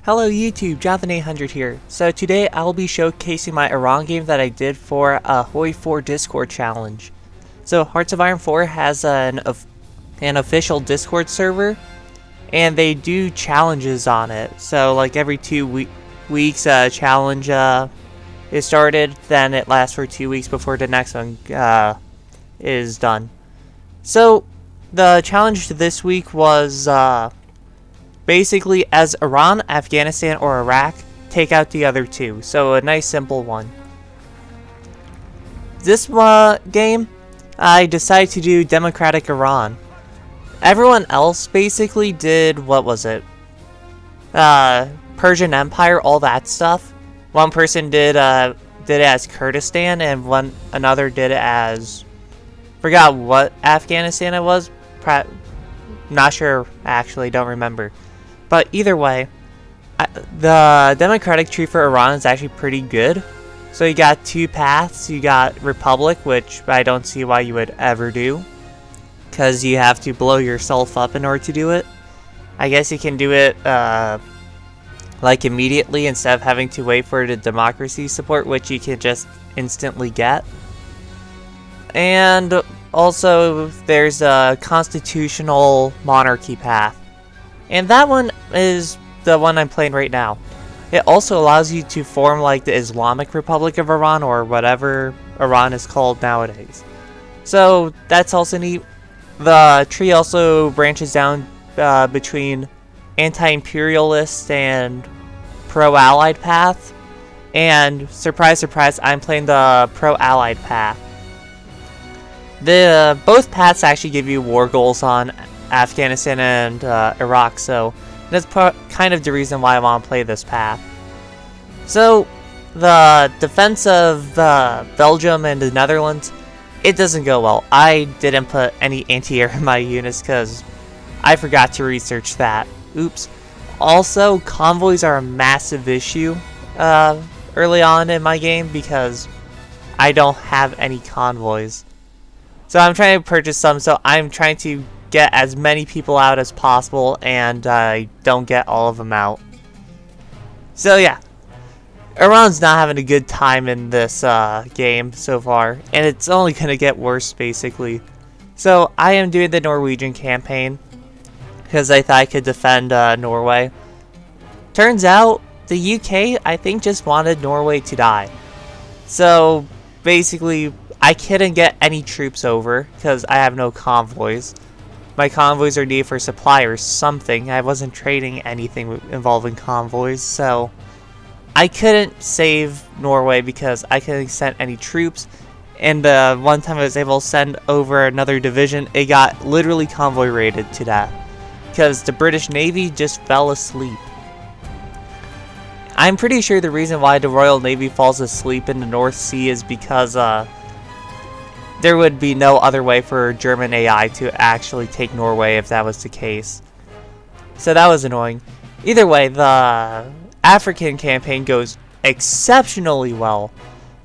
Hello YouTube, Jonathan800 here. So today I will be showcasing my Iran game that I did for a Hoi 4 Discord challenge. So Hearts of Iron 4 has an official Discord server, and they do challenges on it. So like every 2 weeks a challenge is started, then it lasts for 2 weeks before the next one is done. So the challenge this week was basically, as Iran, Afghanistan, or Iraq, take out the other two. So a nice simple one. This game, I decided to do Democratic Iran. Everyone else basically did, what was it? Persian Empire, all that stuff. One person did it as Kurdistan, and another did it as, forgot what Afghanistan it was. Not sure, actually, don't remember. But either way, the democratic tree for Iran is actually pretty good. So you got two paths. You got Republic, which I don't see why you would ever do, because you have to blow yourself up in order to do it. I guess you can do it like immediately instead of having to wait for the democracy support, which you can just instantly get. And also there's a constitutional monarchy path. And that one is the one I'm playing right now. It also allows you to form like the Islamic Republic of Iran, or whatever Iran is called nowadays. So that's also neat. The tree also branches down between anti-imperialist and pro-allied path. And surprise, surprise, I'm playing the pro-allied path. Both paths actually give you war goals on Afghanistan and Iraq, so that's kind of the reason why I want to play this path. So the defense of Belgium and the Netherlands, it doesn't go well. I didn't put any anti-air in my units because I forgot to research that. Oops. Also, convoys are a massive issue early on in my game because I don't have any convoys. So I'm trying to purchase some, so I'm trying to get as many people out as possible, and I don't get all of them out. So yeah, Iran's not having a good time in this game so far, and it's only going to get worse basically. So I am doing the Norwegian campaign because I thought I could defend Norway. Turns out the UK, I think, just wanted Norway to die. So basically, I couldn't get any troops over because I have no convoys. My convoys are needed for supply or something. I wasn't trading anything involving convoys, so I couldn't save Norway because I couldn't send any troops. And the one time I was able to send over another division, it got literally convoy raided to death because the British Navy just fell asleep. I'm pretty sure the reason why the Royal Navy falls asleep in the North Sea is because there would be no other way for German AI to actually take Norway if that was the case. So that was annoying. Either way, the African campaign goes exceptionally well.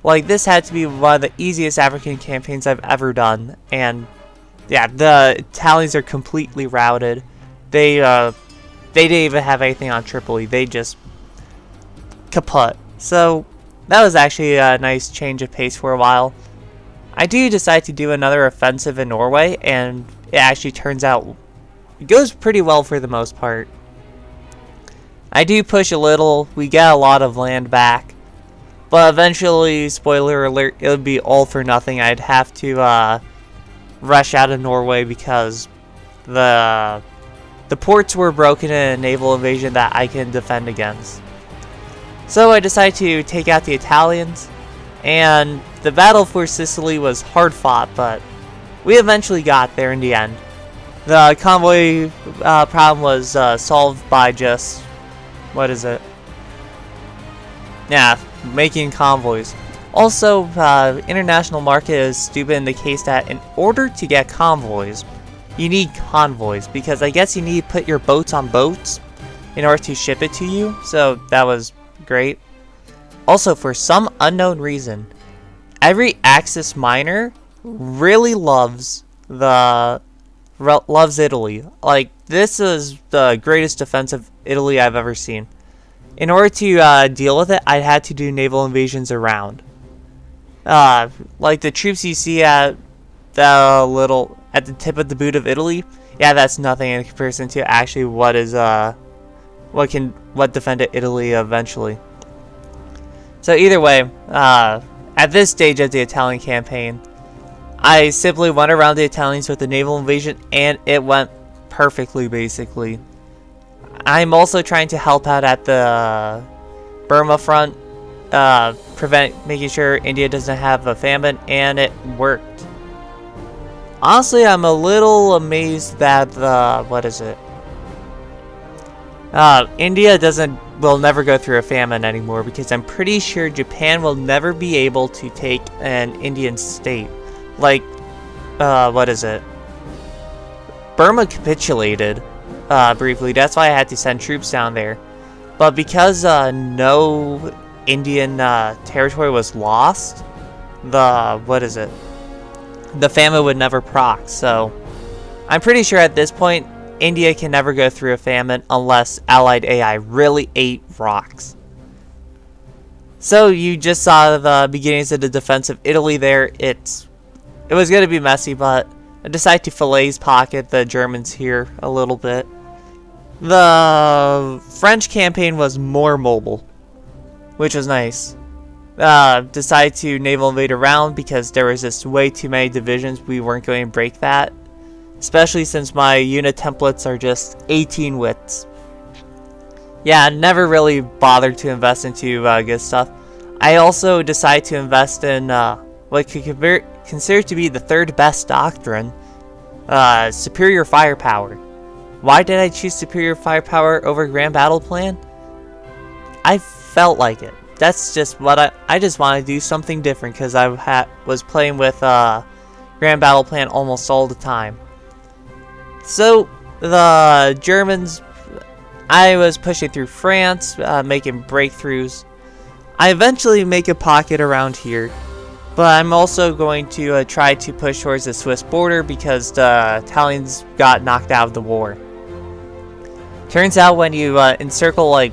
Like, this had to be one of the easiest African campaigns I've ever done. And yeah, the Italians are completely routed. They didn't even have anything on Tripoli. They just kaput. So that was actually a nice change of pace for a while. I do decide to do another offensive in Norway, and it actually turns out it goes pretty well for the most part. I do push a little, we get a lot of land back, but eventually, spoiler alert, it would be all for nothing. I'd have to rush out of Norway because the ports were broken in a naval invasion that I can defend against. So I decided to take out the Italians, and the battle for Sicily was hard fought, but we eventually got there in the end. The convoy problem was solved by just, what is it? Yeah, making convoys. Also, international market is stupid in the case that in order to get convoys, you need convoys, because I guess you need to put your boats on boats in order to ship it to you, so that was great. Also, for some unknown reason, every Axis miner really loves Italy. Like, this is the greatest defense of Italy I've ever seen. In order to deal with it, I had to do naval invasions around. Like the troops you see at the tip of the boot of Italy. Yeah, that's nothing in comparison to actually what defended Italy eventually. So either way, at this stage of the Italian campaign, I simply went around the Italians with the naval invasion, and it went perfectly, basically. I'm also trying to help out at the Burma front, making sure India doesn't have a famine, and it worked. Honestly, I'm a little amazed that India will never go through a famine anymore, because I'm pretty sure Japan will never be able to take an Indian state. Like, Burma capitulated briefly. That's why I had to send troops down there. But because no Indian territory was lost, the famine would never proc. So I'm pretty sure at this point India can never go through a famine unless Allied AI really ate rocks. So you just saw the beginnings of the defense of Italy there. It was going to be messy, but I decided to fillets pocket the Germans here a little bit. The French campaign was more mobile, which was nice. Decided to naval invade around because there was just way too many divisions. We weren't going to break that, especially since my unit templates are just 18 widths. Yeah, I never really bothered to invest into good stuff. I also decided to invest in what could be considered to be the third best doctrine, superior firepower. Why did I choose superior firepower over grand battle plan? I felt like it. That's just what I just want to do something different, because I was playing with grand battle plan almost all the time. So the Germans, I was pushing through France, making breakthroughs. I eventually make a pocket around here, but I'm also going to try to push towards the Swiss border because the Italians got knocked out of the war. Turns out when you encircle like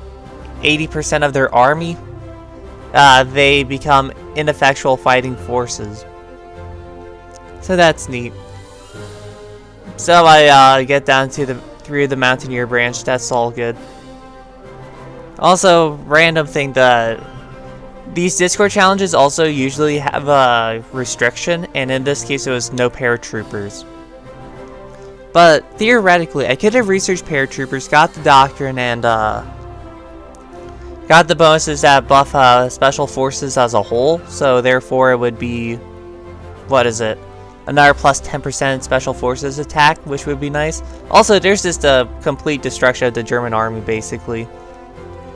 80% of their army, they become ineffectual fighting forces. So that's neat. So I get down to through the Mountaineer branch. That's all good. Also, random thing, these Discord challenges also usually have a restriction, and in this case it was no paratroopers. But theoretically, I could have researched paratroopers, got the doctrine, and got the bonuses that buff special forces as a whole. So therefore, it would be another plus 10% special forces attack, which would be nice. Also, there's just a complete destruction of the German army. Basically,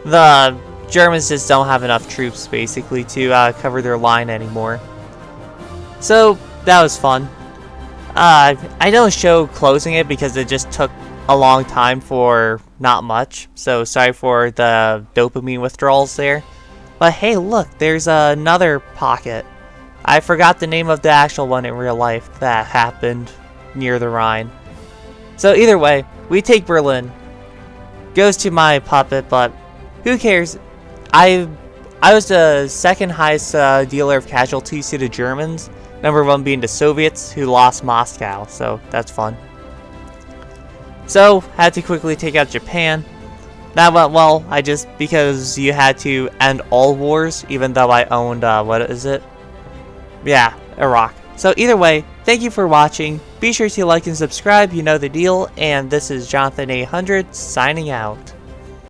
the Germans just don't have enough troops basically to cover their line anymore. So that was fun. I don't show closing it because it just took a long time for not much. So sorry for the dopamine withdrawals there. But hey, look, there's another pocket. I forgot the name of the actual one in real life that happened near the Rhine. So either way, we take Berlin. Goes to my puppet, but who cares? I was the second highest dealer of casualties to the Germans. Number one being the Soviets, who lost Moscow, so that's fun. So, had to quickly take out Japan. That went well, because you had to end all wars, even though I owned, Yeah, Iraq. So either way, thank you for watching. Be sure to like and subscribe, you know the deal, and this is Jonathan 800 signing out.